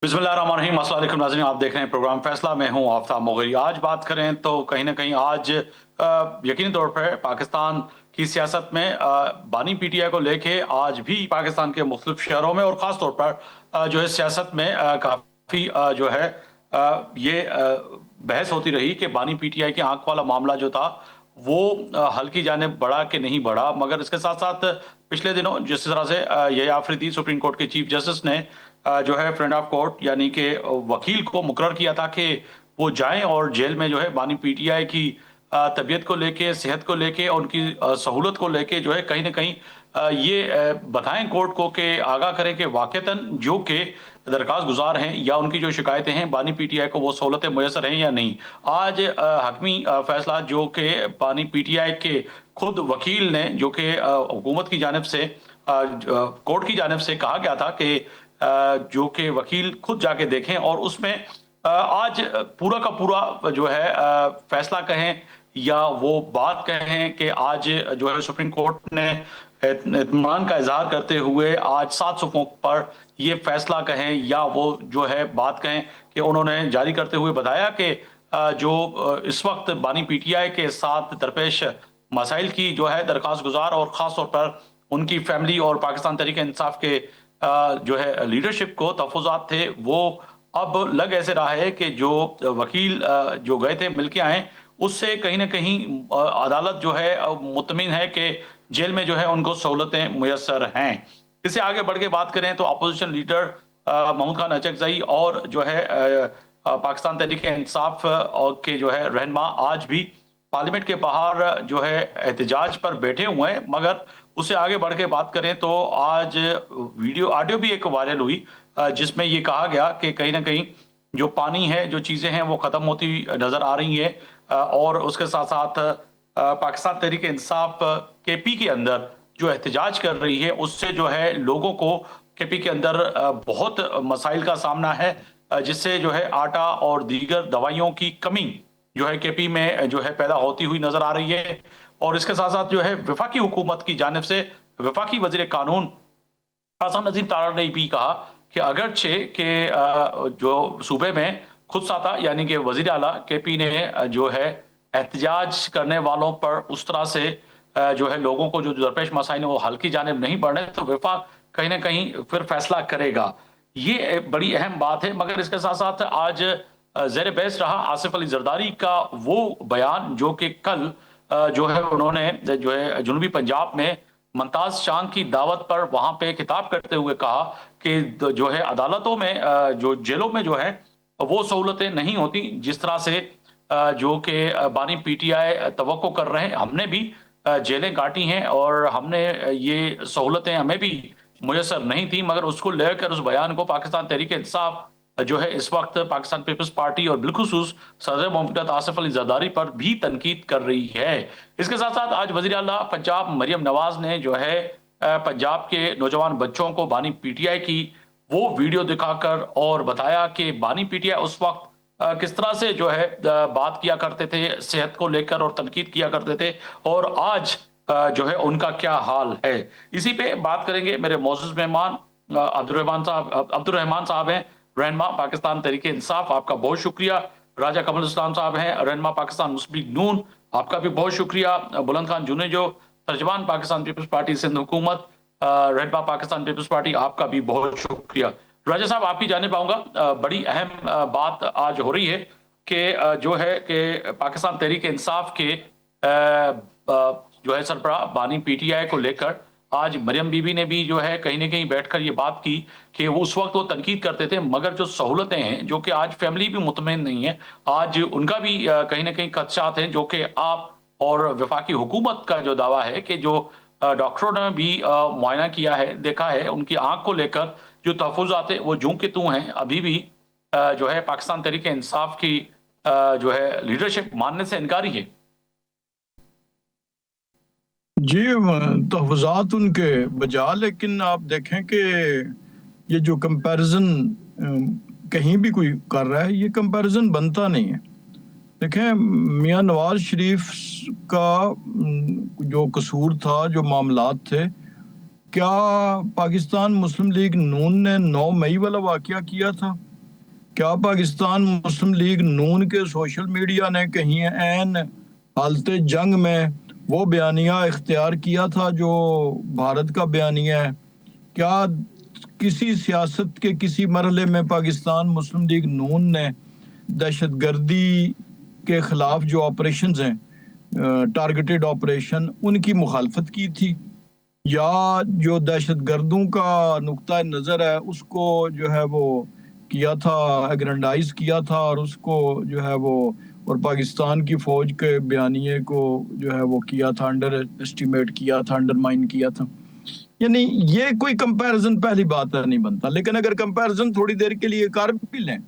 बिस्मिल्लाहिर्रहमानिर्रहीम। अस्सलाम वालेकुम नाज़रीन, आप देख रहे हैं प्रोग्राम फैसला। मैं हूं आफ्ताब मोगरी। आज बात करें तो कहीं ना कहीं आज यकीनी तौर पर पाकिस्तान की सियासत में बानी पीटीआई को लेके आज भी पाकिस्तान के मुख्तलिफ शहरों में और ख़ास तौर पर जो है सियासत में काफ़ी जो है ये बहस होती रही कि बानी पीटीआई की आंख वाला मामला जो था वो हल की जानिब बढ़ा कि नहीं बढ़ा। मगर इसके साथ साथ पिछले दिनों जिस तरह से ये आफरीदी सुप्रीम कोर्ट के चीफ जस्टिस ने जो है फ्रेंड ऑफ कोर्ट यानी कि वकील को मुकर्रर किया था कि वो जाएं और जेल में जो है बानी पीटीआई की तबीयत को लेके, सेहत को लेके और उनकी सहूलत को लेके जो है कहीं ना कहीं ये बताएं कोर्ट को कि आगाह करें कि वाकईतन जो कि दरखास्त गुजार हैं या उनकी जो शिकायतें हैं बानी पीटीआई को वो सहूलतें मुयसर हैं या नहीं। आज हकमी फैसला जो कि बानी पीटीआई के खुद वकील ने जो कि हुकूमत की जानिब से कोर्ट की जानिब से कहा गया था कि जो कि वकील खुद जाके देखें और उसमें आज पूरा का पूरा जो है फैसला कहें या वो बात कहें कि आज जो है सुप्रीम कोर्ट ने इत्मीनान का इजहार करते हुए आज 7 सुफ़ों पर ये फैसला कहें या वो जो है बात कहें कि उन्होंने जारी करते हुए बताया कि जो इस वक्त बानी पीटीआई के साथ दरपेश मसाइल की जो है दरखास्त गुजार और ख़ास तौर पर उनकी फैमिली और पाकिस्तान तहरीक इंसाफ के जो है लीडरशिप को तहफ़्फ़ुज़ात थे, वो अब लग ऐसे रहा है कि जो वकील जो गए थे मिल के आए, उससे कहीं ना कहीं अदालत जो है मुतमिन है कि जेल में जो है उनको सहूलतें मुयसर हैं। इससे आगे बढ़ के बात करें तो अपोजिशन लीडर महमूद खान अचकजई और जो है पाकिस्तान तहरीक इंसाफ और के जो है रहनुमा आज भी पार्लियामेंट के बाहर जो है एहतजाज पर बैठे हुए हैं। मगर उससे आगे बढ़ के बात करें तो आज वीडियो ऑडियो भी एक वायरल हुई जिसमें ये कहा गया कि कहीं ना कहीं जो पानी है, जो चीज़ें हैं वो ख़त्म होती नज़र आ रही है और उसके साथ साथ पाकिस्तान तहरीक इंसाफ केपी के अंदर जो एहतजाज कर रही है उससे जो है लोगों को केपी के अंदर बहुत मसाइल का सामना है जिससे जो है आटा और दीगर दवाइयों की कमी जो है केपी में जो है पैदा होती हुई नजर आ रही है। और इसके साथ साथ जो है वफाकी हुकूमत की जानिब से वफाकी वजीर कानून आसाम नजीर तारा ने भी कहा कि अगरचे के जो सूबे में खुद साता यानी कि वजीर आला केपी ने जो है एहतजाज करने वालों पर उस तरह से जो है लोगों को जो दरपेश मसाइल वो हल की जानिब नहीं बढ़ने तो वफाक कहीं ना कहीं फिर फैसला करेगा। ये बड़ी अहम बात है। मगर इसके साथ साथ आज ज़ेर बहस रहा आसिफ अली जरदारी का वो बयान जो कि कल जो है उन्होंने जो है जनूबी पंजाब में मुमताज शान की दावत पर वहां पे खिताब करते हुए कहा कि जो है अदालतों में जो जेलों में जो है वो सहूलतें नहीं होती जिस तरह से जो कि बानी पीटीआई तवक्को कर रहे हैं। हमने भी जेलें काटी हैं और हमने ये सहूलतें हमें भी मुयसर नहीं थी। मगर उसको लेकर उस बयान को पाकिस्तान तहरीक इंसाफ जो है इस वक्त पाकिस्तान पीपल्स पार्टी और बिलखुसूस सदर मुमताज आसिफ अली जरदारी पर भी तनकीद कर रही है। इसके साथ साथ आज वजीर आला पंजाब मरियम नवाज ने जो है पंजाब के नौजवान बच्चों को बानी पीटीआई की वो वीडियो दिखाकर और बताया कि बानी पीटीआई उस वक्त किस तरह से जो है बात किया करते थे सेहत को लेकर और तनकीद किया करते थे और आज जो है उनका क्या हाल है। इसी पे बात करेंगे। मेरे मौजूद मेहमान अब्दुर्रहमान साहब हैं, रहनुमा पाकिस्तान तहरीक इंसाफ, आपका बहुत शुक्रिया। राजा कमल इस्लाम साहब हैं, रहनुमा पाकिस्तान मुस्लिम लीग नून, आपका भी बहुत शुक्रिया। बुलंद खान जुनेजो, तर्जमान पाकिस्तान पीपल्स पार्टी सिंध हुकूमत, रहनुमा पाकिस्तान पीपल्स पार्टी, आपका भी बहुत शुक्रिया। राजा साहब आपकी जानिब आऊंगा। बड़ी अहम बात आज हो रही है कि जो है कि पाकिस्तान तहरीक इंसाफ के जो है सरबराह बानी पीटीआई को लेकर आज मरियम बीबी ने भी जो है कहीं ना कहीं बैठकर ये बात की कि वो उस वक्त वो तनकीद करते थे मगर जो सहूलतें हैं जो कि आज फैमिली भी मुतमईन नहीं है, आज उनका भी कहीं ना कहीं खदशात हैं जो कि आप और वफाकी हुकूमत का जो दावा है कि जो डॉक्टरों ने भी मुआयना किया है, देखा है, उनकी आंख को लेकर जो तहफ़्फ़ुज़ात है वो जूं के तू हैं। अभी भी जो है पाकिस्तान तहरीक इंसाफ की जो है लीडरशिप मानने से इनकारी है। जी, तहफ़्फ़ुज़ात उनके बजा, लेकिन आप देखें कि ये जो कंपैरिजन कहीं भी कोई कर रहा है ये कंपैरिजन बनता नहीं है। देखें, मियां नवाज शरीफ का जो कसूर था, जो मामलात थे, क्या पाकिस्तान मुस्लिम लीग नून ने 9 मई वाला वाकया किया था? کیا پاکستان مسلم لیگ نون کے سوشل میڈیا نے کہیں عین حالت جنگ میں وہ بیانیہ اختیار کیا تھا جو بھارت کا بیانیہ ہے؟ کیا کسی سیاست کے کسی مرحلے میں پاکستان مسلم لیگ نون نے دہشت گردی کے خلاف جو آپریشنز ہیں، ٹارگیٹڈ آپریشن، ان کی مخالفت کی تھی؟ یا جو دہشت گردوں کا نقطہ نظر ہے اس کو جو ہے وہ کیا تھا، ایگرینڈائز کیا تھا، اور اس کو جو ہے وہ اور پاکستان کی فوج کے بیانیے کو جو ہے وہ کیا تھا، انڈر اسٹیمیٹ کیا تھا، انڈرمائن کیا تھا؟ یعنی یہ کوئی کمپیرزن پہلی بات نہیں بنتا، لیکن اگر کمپیرزن تھوڑی دیر کے لیے کر بھی لیں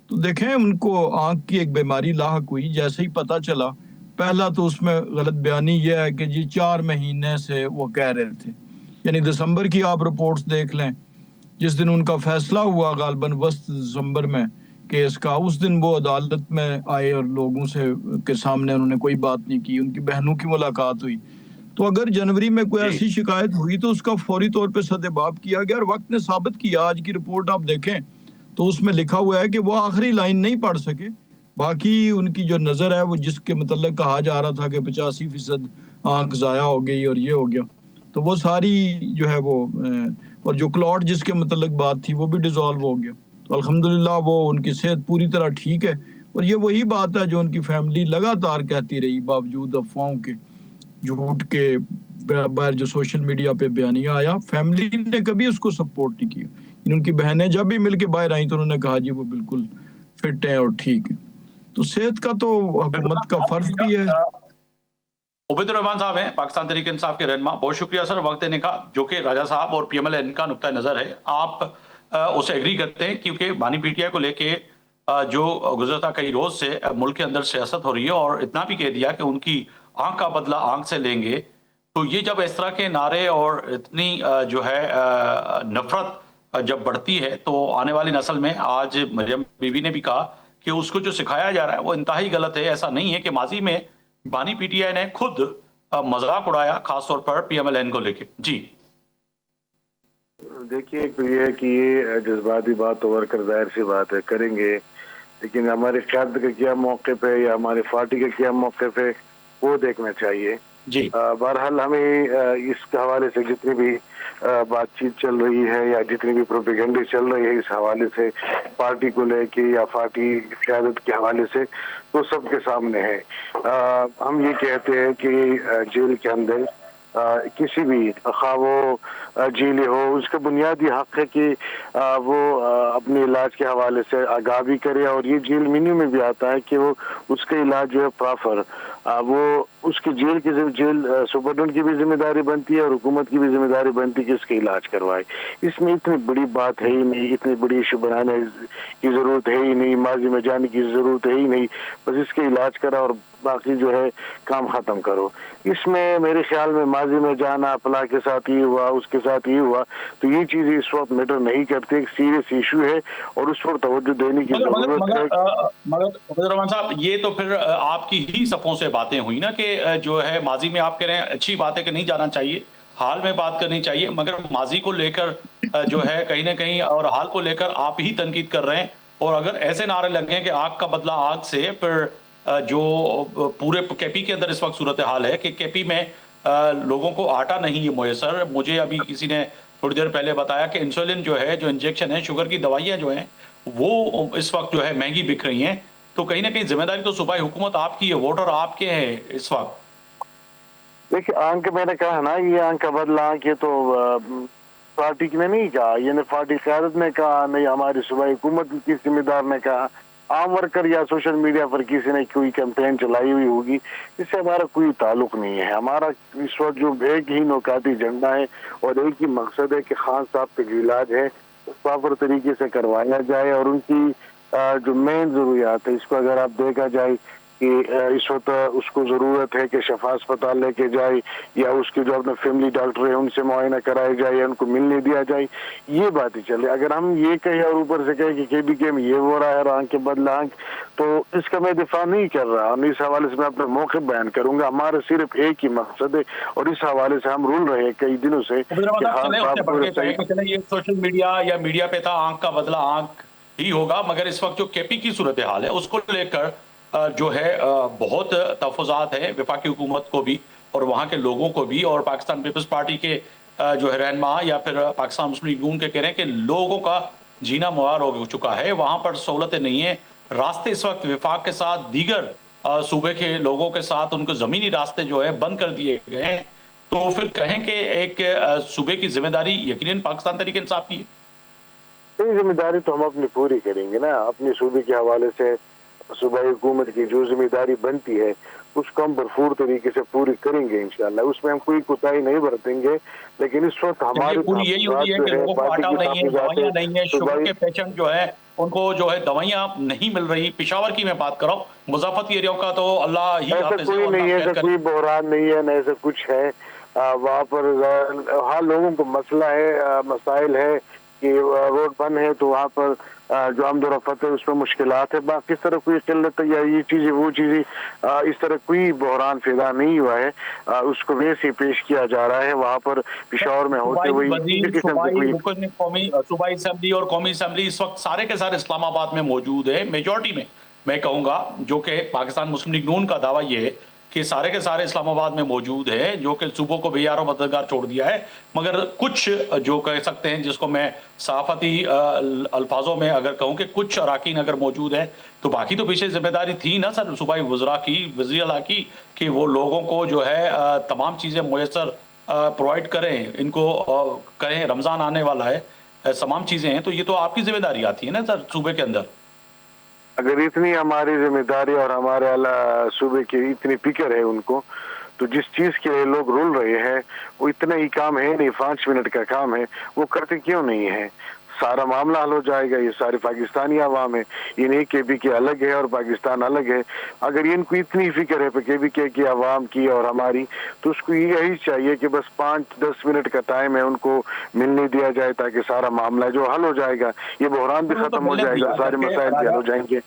تو دیکھیں ان کو آنکھ کی ایک بیماری لاحق ہوئی جیسے ہی پتہ چلا۔ پہلا تو اس میں غلط بیانی یہ ہے کہ جی 4 مہینے سے وہ کہہ رہے تھے، یعنی دسمبر کی آپ رپورٹس دیکھ لیں، جس دن ان کا فیصلہ ہوا غالباً وسط دسمبر میں کیس کا، اس دن وہ عدالت میں آئے اور لوگوں سے کے سامنے انہوں نے کوئی بات نہیں کی، ان کی بہنوں کی ملاقات ہوئی۔ تو اگر جنوری میں کوئی جی ایسی شکایت ہوئی تو اس کا فوری طور پہ سدباب کیا گیا، اور وقت نے ثابت کیا۔ آج کی رپورٹ آپ دیکھیں تو اس میں لکھا ہوا ہے کہ وہ آخری لائن نہیں پڑھ سکے، باقی ان کی جو نظر ہے وہ جس کے متعلق کہا جا رہا تھا کہ 85% آنکھ ضائع ہو گئی اور یہ ہو گیا، تو وہ ساری جو ہے وہ اور جو کلاٹ جس کے متعلق بات تھی وہ بھی ڈیزالو ہو گیا۔ تو الحمدللہ وہ ان کی صحت پوری طرح ٹھیک ہے، اور یہ وہی بات ہے جو ان کی فیملی لگاتار کہتی رہی باوجود افواہوں کے، جھوٹ کے، باہر جو سوشل میڈیا پہ بیانیہ آیا، فیملی نے کبھی اس کو سپورٹ نہیں کیا۔ ان کی بہنیں جب بھی مل کے باہر آئیں تو انہوں نے کہا جی وہ بالکل فٹ ہیں اور ٹھیک ہے۔ تو صحت کا تو حکومت کا فرض بھی ہے۔ عبید الرحمان صاحب ہیں پاکستان تحریک انصاف کے رہنما، بہت شکریہ سر وقت دینے کا، جو کہ راجہ صاحب اور پی ایم ایل این کا نقطہ نظر ہے، آپ اسے ایگری کرتے ہیں؟ کیونکہ بانی پی ٹی آئی کو لے کے جو گزشتہ کئی روز سے ملک کے اندر سیاست ہو رہی ہے، اور اتنا بھی کہہ دیا کہ ان کی آنکھ کا بدلہ آنکھ سے لیں گے، تو یہ جب اس طرح کے نعرے اور اتنی جو ہے نفرت جب بڑھتی ہے تو آنے والی نسل میں، آج مریم بی بی نے بھی کہا کہ اس کو جو سکھایا جا رہا ہے وہ انتہائی غلط ہے۔ ایسا نہیں ہے کہ ماضی میں بانی پی ٹی آئی نے خود مذاق اڑایا، خاص طور پر پی ایم ایل این کو لے کے؟ جی دیکھیے، ایک تو یہ ہے کہ یہ جذباتی بات تو ورکر ظاہر سی بات ہے کریں گے، لیکن ہماری قیادت کا کیا موقف ہے یا ہماری پارٹی کا کیا موقف ہے وہ دیکھنا چاہیے۔ جی بہرحال ہمیں اس کے حوالے سے جتنی بھی بات چیت چل رہی ہے یا جتنی بھی پروپیگنڈے چل رہی ہے اس حوالے سے پارٹی کو لے کے یا پارٹی قیادت کے حوالے سے، تو سب کے سامنے ہے۔ ہم یہ کہتے ہیں کہ جیل کے اندر کسی بھی خواہ وہ جیلی ہو، اس کا بنیادی حق ہے کہ وہ اپنے علاج کے حوالے سے آگاہ بھی کرے، اور یہ جیل مینیو میں بھی آتا ہے کہ وہ اس کا علاج جو ہے پرافر، وہ اس کی جیل سپرڈنٹ کی بھی ذمہ داری بنتی ہے اور حکومت کی بھی ذمہ داری بنتی ہے کہ اس کا علاج کروائے۔ اس میں اتنی بڑی بات ہے ہی نہیں، اتنی بڑی ایشو بنانے کی ضرورت ہے ہی نہیں، ماضی میں جانے کی ضرورت ہے ہی نہیں، بس اس کا علاج کرا اور باقی جو ہے کام ختم کرو۔ اس میں میرے خیال میں ماضی میں جانا، فلاں کے ساتھ یہ ہوا، اس کے ساتھ یہ ہوا، تو یہ چیزیں اس وقت میٹر نہیں کرتی۔ ایک سیریس ایشو ہے اور اس پر توجہ دینے کی ضرورت ہے۔ مگر عبید الرحمان صاحب، یہ تو پھر آپ کی ہی صفوں سے باتیں ہوئی نا کہ جو ہے ماضی میں آپ کہہ رہے ہیں اچھی بات ہے کہ نہیں جانا چاہیے، حال میں بات کرنی چاہیے، مگر ماضی کو لے کر جو ہے کہیں نہ کہیں اور حال کو لے کر آپ ہی تنقید کر رہے ہیں۔ اور اگر ایسے نعرے لگیں کہ آگ کا بدلہ آگ سے، پھر جو پورے کے پی کے اندر اس وقت صورتحال ہے کہ کے پی میں لوگوں کو آٹا نہیں ہے میسر۔ مجھے ابھی کسی نے تھوڑی دیر پہلے بتایا کہ انسولین جو ہے، جو انجیکشن ہے، شوگر کی دوائیاں جو ہیں وہ اس وقت جو ہے مہنگی بک رہی ہیں۔ تو کہیں نہ کہیں ذمہ داری تو صوبائی حکومت آپ کی ہے، ووٹر آپ کے ہیں اس وقت۔ دیکھیے، آنکھ میں نے کہا نا، یہ آنکھ کا بدلہ آنکھ، یہ تو پارٹی نے نہیں کہا، یہ نہ پارٹی قیادت نے کہا، نہیں ہماری صوبائی حکومت کی ذمہ دار نے کہا، عام ورکر یا سوشل میڈیا پر کسی نے کوئی کیمپین چلائی ہوئی ہوگی، اس سے ہمارا کوئی تعلق نہیں ہے۔ ہمارا اس وقت جو ایک ہی نوکاتی ایجنڈا ہے اور ایک ہی مقصد ہے کہ خان صاحب کا جو علاج ہے پراپر طریقے سے کروایا جائے، اور ان کی جو مین ضروریات ہے، اس کو اگر آپ دیکھا جائے کہ اس وقت اس کو ضرورت ہے کہ شفا اسپتال لے کے جائے، یا اس کے جو اپنے فیملی ڈاکٹر ہیں ان سے معائنہ کرائے جائے، یا ان کو ملنے دیا جائے، یہ باتیں چلے۔ اگر ہم یہ کہیں اور اوپر سے کہیں کہ کے بی کے میں یہ ہو رہا ہے اور آنکھ کے بدلہ آنکھ، تو اس کا میں دفاع نہیں کر رہا، اور اس حوالے سے میں اپنا موقف بیان کروں گا۔ ہمارا صرف ایک ہی مقصد ہے اور اس حوالے سے ہم رول رہے ہیں کئی دنوں سے کہ خان صاحب کو یہ سوشل میڈیا یا میڈیا پہ تھا آنکھ کا بدلہ آنکھ ही होगा, मगर इस वक्त जो केपी की सूरत हाल है उसको लेकर जो है बहुत तहफ़्फ़ुज़ात हैं वफाकी हुकूमत को भी और वहाँ के लोगों को भी, और पाकिस्तान पीपल्स पार्टी के जो है रहनुमा या फिर पाकिस्तान मुस्लिम लीग नून के कह रहे हैं कि लोगों का जीना मुहाल हो चुका है, वहाँ पर सहूलतें नहीं है। रास्ते इस वक्त विफाक के साथ दीगर सूबे के लोगों के साथ उनको ज़मीनी रास्ते जो है बंद कर दिए गए हैं। तो फिर कहें कि एक सूबे की जिम्मेदारी यकीनन पाकिस्तान तहरीक इंसाफ की है। ये जिम्मेदारी तो हम अपनी पूरी करेंगे ना, अपने सूबे के हवाले से सूबाई हुकूमत की जो जिम्मेदारी बनती है उसको हम भरपूर तरीके से पूरी करेंगे इंशाल्लाह, उसमें हम कोई कोताही नहीं बरतेंगे। लेकिन इस वक्त हमारे पूरी यही हो रही है कि लोगों को आटा नहीं है, दवाइयाँ नहीं है, शुगर के पेशेंट जो है उनको जो है दवाइयाँ नहीं मिल रही। पेशावर की मैं बात कर रहा हूँ, मुज़ाफ़रती एरिया का तो अल्लाह ही ऐसा कोई नहीं है, ऐसा कोई बहरान नहीं है, न ऐसा कुछ है वहाँ पर। हाँ, लोगों को मसला है, मसाइल है कि रोड बंद है तो वहाँ पर जो आमदोरफ़त है उसमें मुश्किलात है। बाकी इस तरह कोई किल्लत या ये चीज़ें वो चीज़ें इस तरह कोई बहरान पैदा नहीं हुआ है, उसको वैसे ही पेश किया जा रहा है। वहाँ पर पेशावर में होते हुए सूबाई असेंबली और कौमी असेंबली इस वक्त सारे के सारे इस्लामाबाद में मौजूद है, मेजॉरिटी में मैं कहूँगा, जो कि पाकिस्तान मुस्लिम लीग नून का दावा ये है कि सारे के सारे इस्लामाबाद में मौजूद है, जो कि सूबों को बेयारो मददगार छोड़ दिया है। मगर कुछ जो कह सकते हैं, जिसको मैं सहाफ़ती अल्फाजों में अगर कहूँ कि कुछ अराकीन अगर मौजूद है, तो बाकी तो पीछे जिम्मेदारी थी ना सर सूबाई वज़रा की, वज़ीर आला की, कि वो लोगों को जो है तमाम चीज़ें मुयस्सर प्रोवाइड करें, इनको कहें रमज़ान आने वाला है, तमाम चीज़ें हैं, तो ये तो आपकी जिम्मेदारी आती है ना सर सूबे के अंदर। अगर इतनी हमारी जिम्मेदारी और हमारे सूबे की इतनी फिक्र है उनको, तो जिस चीज के लिए लोग रुल रहे हैं वो इतना ही काम है नहीं, 5 मिनट का काम है, वो करते क्यों नहीं है? सारा मामला हल हो जाएगा। ये सारे पाकिस्तानी अवाम है, ये नहीं केबीके अलग है और पाकिस्तान अलग है। अगर इनको इतनी फिक्र है केबीके की अवाम की और हमारी, तो उसको यही चाहिए कि बस 5-10 मिनट का टाइम है उनको मिलने दिया जाए, ताकि सारा मामला जो हल हो जाएगा, ये बहरान भी खत्म हो जाएगा, सारे मसाइल भी हल हो जाएंगे।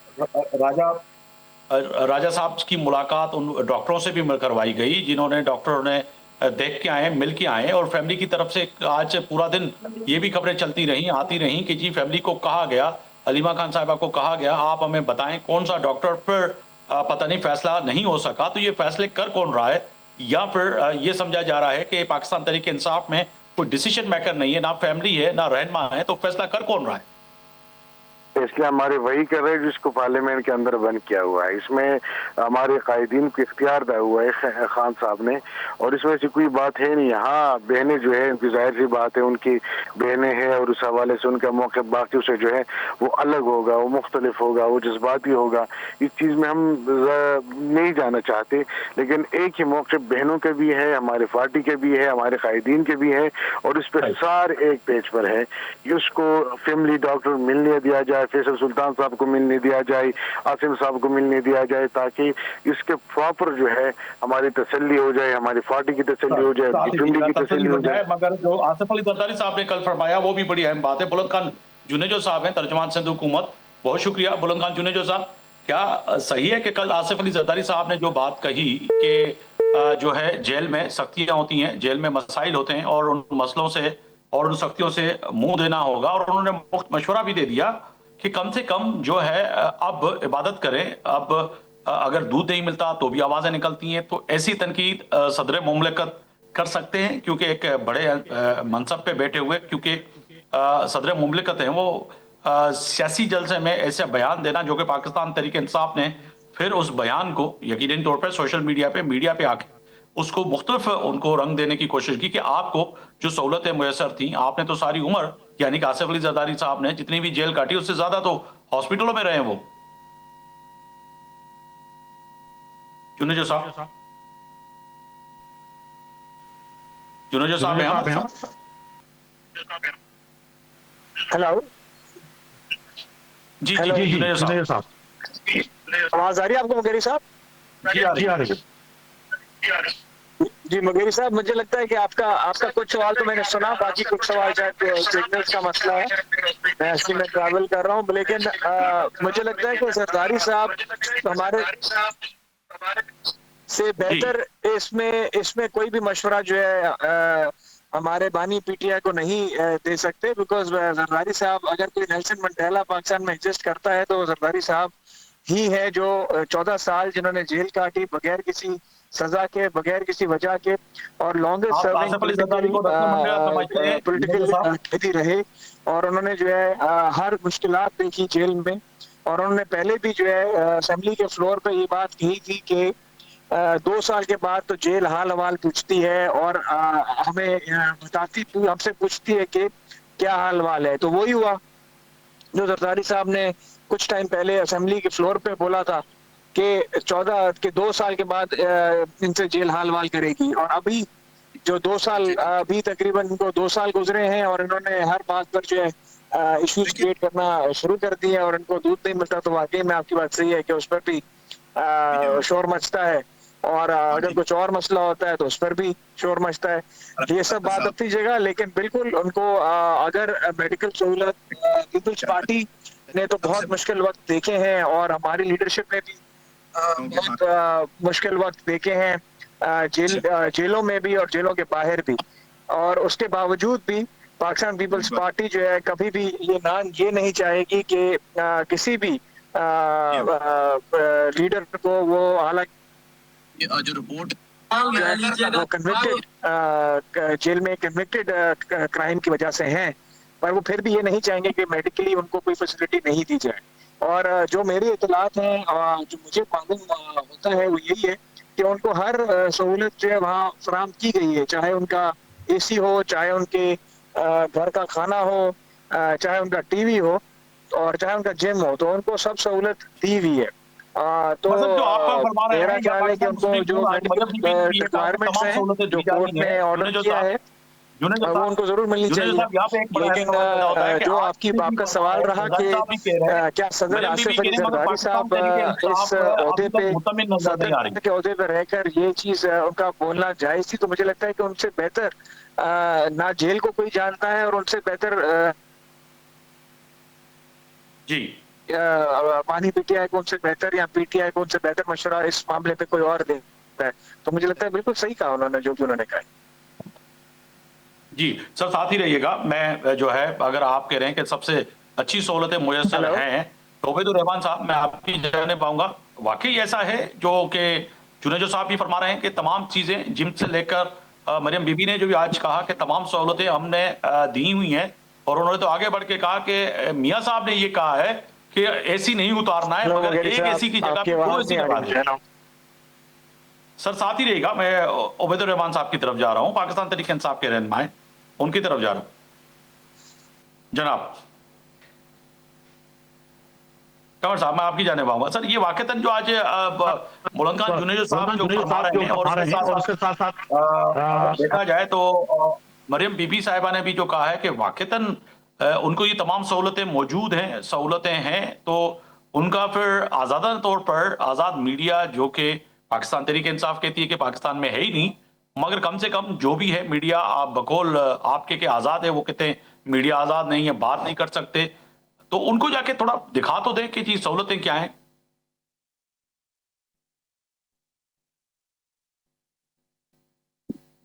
राजा साहब की मुलाकात उन डॉक्टरों से भी करवाई गई जिन्होंने डॉक्टरों ने देख के आए, मिल के आए, और फैमिली की तरफ से आज पूरा दिन ये भी खबरें चलती रहीं, आती रहीं कि जी फैमिली को कहा गया, अलीमा खान साहिबा को कहा गया आप हमें बताएं कौन सा डॉक्टर पर पता नहीं फैसला नहीं हो सका, तो ये फैसले कर कौन रहा है, या फिर ये समझा जा रहा है कि पाकिस्तान तहरीक इंसाफ में कोई डिसीजन मेकर नहीं है, ना फैमिली है ना रहनुमा है, तो फैसला कर कौन रहा है? इसलिए हमारे वही कर रहे हैं जिसको पार्लियामेंट के अंदर बंद किया हुआ है। इसमें हमारे कायदीन को इख्तियार दिया हुआ है खान साहब ने, और इसमें से कोई बात है नहीं। हाँ, बहनें जो है उनकी जाहिर सी बात है, उनकी बहनें हैं और उस हवाले से उनका मौक़िफ़ बाकी से जो है वो अलग होगा, वो मुख्तलिफ होगा, वो जज्बाती होगा। इस चीज़ में हम नहीं जाना चाहते, लेकिन एक ही मौक़िफ़ बहनों के भी है, हमारे पार्टी के भी है, हमारे कायदीन के भी है, और इस पर सारे एक पेज पर है कि उसको फैमिली डॉक्टर मिलने दिया जाए, फैसल सुल्तान साहब को मिलने दिया जाए, आसिम साहब को मिलने दिया जाए, ताकि इसके प्रॉपर जो है हमारी तसल्ली हो जाए, हमारी पार्टी की तसल्ली हो जाए, फैमिली की तसल्ली हो जाए। मगर जो आसिफ अली जरदारी साहब ने कल फरमाया वो भी बड़ी अहम बात है। बुलंद खान जुनेजो साहब हैं तर्जुमान सिंध हुकूमत, बहुत शुक्रिया बुलंद खान जुनेजो साहब। क्या सही है कि कल आसिफ अली जरदारी साहब ने जो बात कही कि जो है जेल में सख्तियां होती हैं, जेल में मसाइल होते हैं, और उन मसलों से और उन सख्तियों से मुंह देना होगा, और उन्होंने मुफ्त मशवरा भी दे दिया कि कम से कम जो है अब इबादत करें, अब अगर दूध नहीं मिलता तो भी आवाज़ें निकलती हैं, तो ऐसी तनकीद सदर मुमलिकत कर सकते हैं, क्योंकि एक बड़े मनसब पे बैठे हुए, क्योंकि सदर मुमलिकत हैं वो, सियासी जलसे में ऐसे बयान देना जो कि पाकिस्तान तहरीक इंसाफ ने फिर उस बयान को यकीनी तौर पर सोशल मीडिया पे आके उसको मुख्तलिफ उनको रंग देने की कोशिश की कि आपको जो सहूलतें मुयसर थी, आपने तो सारी उम्र, यानी कि आसिफ अली जरदारी साहब ने जितनी भी जेल काटी उससे ज्यादा तो हॉस्पिटलों में रहे वो। जुनेजो साहब हैं? हेलो जी जुनेजो साहब, आवाज आ रही है आपको मुगेरी साहब? जी आ रही है। जी मुगेरी साहब, मुझे लगता है कि आपका कुछ सवाल तो मैंने सुना, बाकी कुछ सवाल शायद सिग्नल्स का मसला है, मैं असली में ट्रैवल कर रहा हूँ, लेकिन मुझे लगता है कि जरदारी साहब हमारे से बेहतर इसमें कोई भी मशवरा जो है हमारे बानी पीटीआई को नहीं दे सकते, बिकॉज जरदारी साहब, अगर कोई नेल्सन मंडेला पाकिस्तान में एग्जिस्ट करता है तो जरदारी साहब ही है, जो 14 साल जिन्होंने जेल काटी बगैर किसी सजा के, बगैर किसी वजह के, और लॉन्गेस्ट सर्विंग पॉलिटिकल कैदी रहे, और उन्होंने जो है हर मुश्किलात देखी जेल में, और उन्होंने पहले भी जो है असेंबली के फ्लोर पे ये बात कही थी कि 2 साल के बाद तो जेल हाल हवाल पूछती है और हमें बताती, हमसे पूछती है कि क्या हाल हवाल है। तो वही हुआ जो जरदारी साहब ने कुछ टाइम पहले असेंबली के फ्लोर पे बोला था कि 2 साल के बाद इनसे जेल हाल हवाल करेगी, और अभी जो 2 साल, अभी तकरीबन इनको 2 साल गुजरे हैं और इन्होंने हर बात पर जो है इश्यूज क्रिएट करना शुरू कर दिए, और इनको दूध नहीं मिलता। तो वाकई में आपकी बात सही है कि उस पर भी शोर मचता है, और अगर कुछ और मसला होता है तो उस पर भी शोर मचता है। ये सब बात अपनी जगह, लेकिन बिल्कुल उनको अगर मेडिकल सहूलत, पीपल्स पार्टी ने तो बहुत मुश्किल वक्त देखे हैं, और हमारी लीडरशिप ने भी बहुत मुश्किल वक्त देखे हैं, जेलों में भी और जेलों के बाहर भी, और उसके बावजूद भी पाकिस्तान पीपल्स पार्टी जो है कभी भी ये नहीं चाहेगी कि किसी भी लीडर को वो, हालांकि जो रिपोर्ट वो कन्विक्टेड, जेल में कन्विक्टेड क्राइम की वजह से हैं, पर वो फिर भी ये नहीं चाहेंगे कि मेडिकली उनको कोई फैसिलिटी नहीं दी जाए। और जो मेरी इतलात हैं, जो मुझे मालूम होता है, वो यही है कि उनको हर सहूलत जो है वहाँ फराहम की गई है, चाहे उनका AC हो, चाहे उनके घर का खाना हो, चाहे उनका TV हो, और चाहे उनका जिम हो, तो उनको सब सहूलत दी हुई है। तो मेरा ख्याल है कि उनको जो मेडिकल रिक्वायरमेंट्स हैं जो कोर्ट ने ऑर्डर किया है वो उनको जरूर मिलनी चाहिए। लेकिन जो आपका सवाल रहा कि क्या सदर आसिफ अली जरदारी साहब इस ओहदे पे, सदर के ओहदे पे रहकर ये चीज उनका बोलना जायज थी, तो मुझे लगता है कि उनसे बेहतर ना जेल को कोई जानता है, और उनसे बेहतर जी पानी पीटीआई को उनसे बेहतर, या पीटीआई को उनसे बेहतर मशवरा इस मामले पे कोई और देता है। तो मुझे लगता है बिल्कुल सही कहा उन्होंने, जो भी उन्होंने कहा। जी सर, साथ ही रहिएगा। मैं जो है, अगर आप कह रहे हैं कि सबसे अच्छी सहूलतें मुयस्सर हैं, तो उबैदुर्रहमान साहब मैं आपकी जानने पाऊंगा, वाकई ऐसा है जो कि जुनेजो साहब भी फरमा रहे हैं कि तमाम चीजें, जिम से लेकर मरियम बीबी ने जो भी आज कहा कि तमाम सहूलतें हमने दी हुई हैं, और उन्होंने तो आगे बढ़ के कहा कि मियाँ साहब ने ये कहा है कि AC नहीं उतारना है, मगर एक AC की जगह 2 AC लगा दें। सर साथ ही रहेगा, मैं उबैदुर्रहमान साहब की तरफ जा रहा हूँ, पाकिस्तान तहरीक इंसाफ के रहनुमा, उनकी तरफ जा रहा हूँ। जनाब कंवर साहब, मैं आपकी जाने पाऊंगा। सर ये वाकईतन जो आज मुलंग खान जुनेजो साहब जो फरमा रहे हैं, और उसके साथ देखा जाए तो मरियम बीबी साहिबा ने भी जो कहा है कि वाकईतन उनको ये तमाम सहूलतें मौजूद हैं, सहूलतें हैं, तो उनका फिर आजादाना तौर पर आजाद मीडिया, जो कि पाकिस्तान तहरीक इंसाफ कहती है कि पाकिस्तान में है ही नहीं, मगर कम से कम जो भी है मीडिया, आप बकौल आपके के आजाद है, वो कहते हैं मीडिया आजाद नहीं है, बात नहीं कर सकते, तो उनको जाके थोड़ा दिखा तो दें कि जी सहूलतें क्या हैं।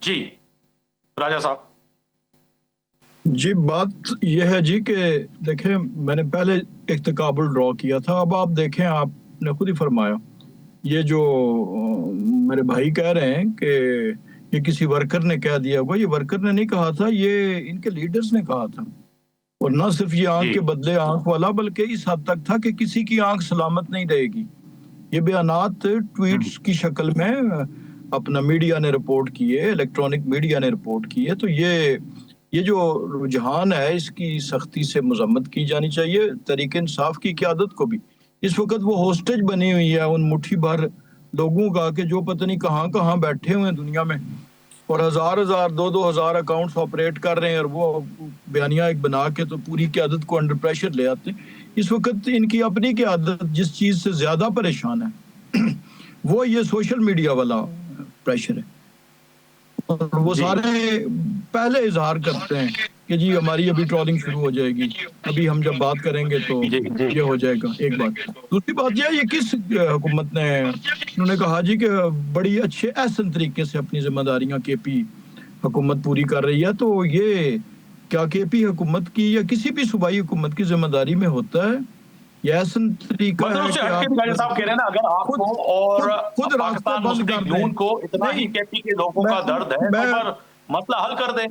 जी राजा साहब। जी बात यह है जी कि देखें, मैंने पहले एक तकाबुल ड्रॉ किया था, अब आप देखें, आपने खुद ही फरमाया, ये जो मेरे भाई कह रहे हैं कि ये किसी वर्कर ने कह दिया होगा, ये वर्कर ने नहीं कहा था, ये इनके लीडर्स ने कहा था। और ना सिर्फ ये आंख के बदले आंख वाला, बल्कि इस हद तक था कि किसी की आंख सलामत नहीं रहेगी। ये बयानात ट्वीट्स की शक्ल में अपना मीडिया ने रिपोर्ट किए, इलेक्ट्रॉनिक मीडिया ने रिपोर्ट किए। तो ये जो रुझान है, इसकी सख्ती से मजम्मत की जानी चाहिए। तहरीक इंसाफ की क़यादत को भी इस वक्त वो होस्टेज बनी हुई है उन मुट्ठी भर लोगों का, कि जो पता नहीं कहाँ कहाँ बैठे हुए हैं दुनिया में, और हजार 2,000 अकाउंट्स ऑपरेट कर रहे हैं, और वो बयानिया एक बना के तो पूरी क़यादत को अंडर प्रेशर ले आते हैं। इस वक्त इनकी अपनी क़यादत जिस चीज़ से ज़्यादा परेशान है वो ये सोशल मीडिया वाला प्रेशर है। और वो सारे पहले इजहार करते हैं कि जी हमारी अभी ट्रॉलिंग शुरू हो जाएगी, अभी हम जब बात करेंगे तो ये हो जाएगा। एक बात। दूसरी बात ये किस हुकूमत ने, उन्होंने कहा जी कि बड़ी अच्छे एहसन तरीके से अपनी जिम्मेदारियां KP हुकूमत पूरी कर रही है, तो ये क्या केपी हुकूमत की या किसी भी सूबाई हुकूमत की जिम्मेदारी में होता है? ये ऐसा तरीका मतलब है उससे कि हटके आप भी गाजी साहब कह रहे हैं ना, अगर खुद आपको और खुद रास्ते पाकिस्तान बंद कर मुस्लिम दें। नून को इतना ही नहीं, केपी के लोगों का दर्द है, तो मैं पर मसला हल कर दें।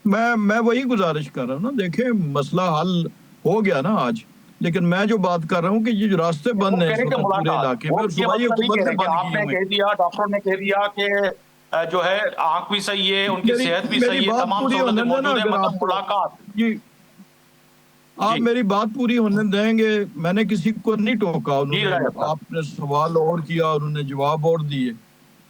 मैं वही गुजारिश कर रहा हूँ ना, देखें मसला हल हो गया ना आज, लेकिन मैं जो बात कर रहा हूँ कि ये जो रास्ते वो बंद हैं कह इस रहे कि वक्त पूरे मुलाकात, इलाके में, वो और ये सूबाई मतलब नहीं हुकूमत कह ने रहे कि बंद किए आपने हुए कह दिया, डॉक्टरों ने कह दिया कि जो है आंख भी सही है, उनकी मेरी सेहत भी मेरी सही है, बात तमाम पूरी सहूलतें होने देना। मौजूद है, अगर मतलब आप मुलाकात। जी आप जी मेरी बात पूरी होने देंगे, मैंने किसी को नहीं टोका, जी उन्होंने राजा साहब, आपने सवाल और किया, उन्होंने जवाब और दिए।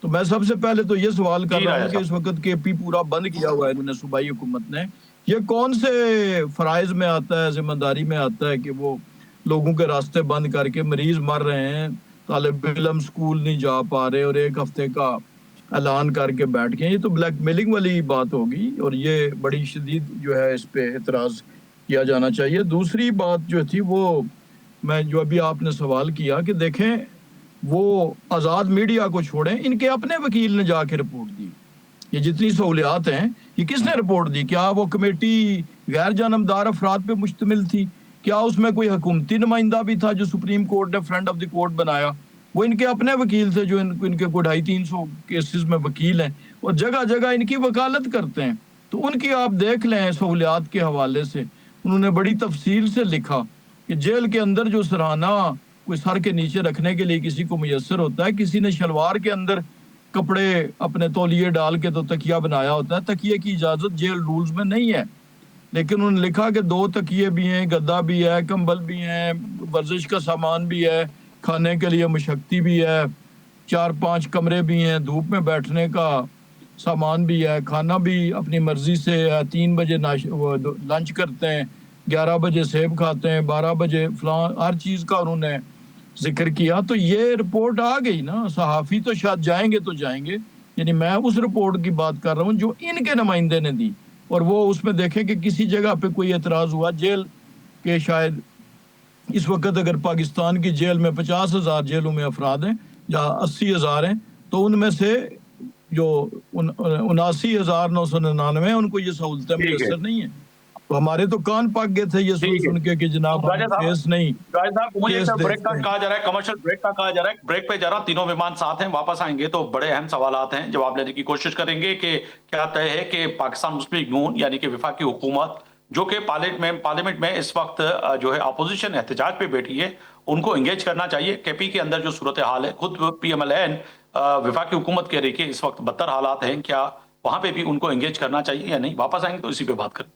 तो मैं सबसे पहले तो ये सवाल कर जी रहा राजा हूँ कि साहब, इस वक्त केपी पूरा बंद किया हुआ है इन्होंने, सूबाई हुकूमत ने, ये कौन से फराइज में आता है, जिम्मेदारी में आता है कि वो लोगों के रास्ते बंद करके, मरीज मर रहे हैं, तालिब इल्म स्कूल नहीं जा पा रहे और एक हफ्ते का ऐलान करके बैठ गए? ये तो ब्लैकमेलिंग वाली बात होगी और ये बड़ी शदीद जो है इस पे एतराज किया जाना चाहिए। दूसरी बात जो थी वो, मैं जो अभी आपने सवाल किया कि देखें, वो आज़ाद मीडिया को छोड़ें, इनके अपने वकील ने जाके रिपोर्ट दी। ये जितनी सहूलियात हैं, ये किसने रिपोर्ट दी? क्या वो कमेटी गैर जानबदार अफराद पे मुश्तमिल थी? क्या उसमें कोई हुकूमती नुमाइंदा भी था जो सुप्रीम कोर्ट ने फ्रेंड ऑफ द कोर्ट बनाया? वो इनके अपने वकील थे जो इनके को 250-300 केसेस में वकील हैं और जगह जगह इनकी वकालत करते हैं। तो उनकी आप देख लें सहूलियात के हवाले से, उन्होंने बड़ी तफसील से लिखा कि जेल के अंदर जो सराहना कोई सर के नीचे रखने के लिए किसी को मुयस्सर होता है, किसी ने शलवार के अंदर कपड़े अपने तौलिए डाल के तो तकिया बनाया होता है, तकिए की इजाजत जेल रूल्स में नहीं है। लेकिन उन्होंने लिखा कि 2 तकिए भी हैं, गद्दा भी है, कंबल भी हैं, वर्जिश का सामान भी है, खाने के लिए मशक्ती भी है, 4-5 कमरे भी हैं, धूप में बैठने का सामान भी है, खाना भी अपनी मर्जी से है, 3 बजे लंच करते हैं, 11 बजे सेब खाते हैं, 12 बजे फलां, हर चीज़ का उन्होंने जिक्र किया। तो ये रिपोर्ट आ गई ना, सहाफ़ी तो शायद जाएंगे तो जाएंगे, यानी मैं उस रिपोर्ट की बात कर रहा हूँ जो इनके नुमाइंदे ने दी, और वो उसमें देखें कि किसी जगह पे कोई एतराज़ हुआ। जेल के शायद इस वक्त अगर पाकिस्तान की जेल में 50,000 जेलों में अफराद हैं या 80,000 हैं, तो उनमें से जो 79,999 उनको ये सहूलतें ठीक है, मुयसर नहीं है। तो हमारे तो कान पक गए थे ये सुन ठीक है। सुन के कि जनाब राजा हम साहब, केस नहीं, राजा साहब मुझे केस सर ब्रेक का देखते हैं। कहा जा रहा है, कमर्शियल ब्रेक का कहा जा रहा है, ब्रेक पे जा रहा, तीनों मेहमान साथ हैं, वापस आएंगे तो बड़े अहम सवालात हैं, जवाब लेने की कोशिश करेंगे कि क्या तय है कि पाकिस्तान मुस्लिम लीग नून यानी कि वफाकी हुकूमत जो कि पार्लियामेंट में इस वक्त जो है अपोजिशन एहतजाज पे बैठी है, उनको एंगेज करना चाहिए। केपी के अंदर जो सूरत हाल है, खुद PMLN वफाकी हुकूमत कह रही है कि इस वक्त बदतर हालात हैं, क्या वहां पे भी उनको एंगेज करना चाहिए या नहीं? वापस आएंगे तो इसी पे बात करें।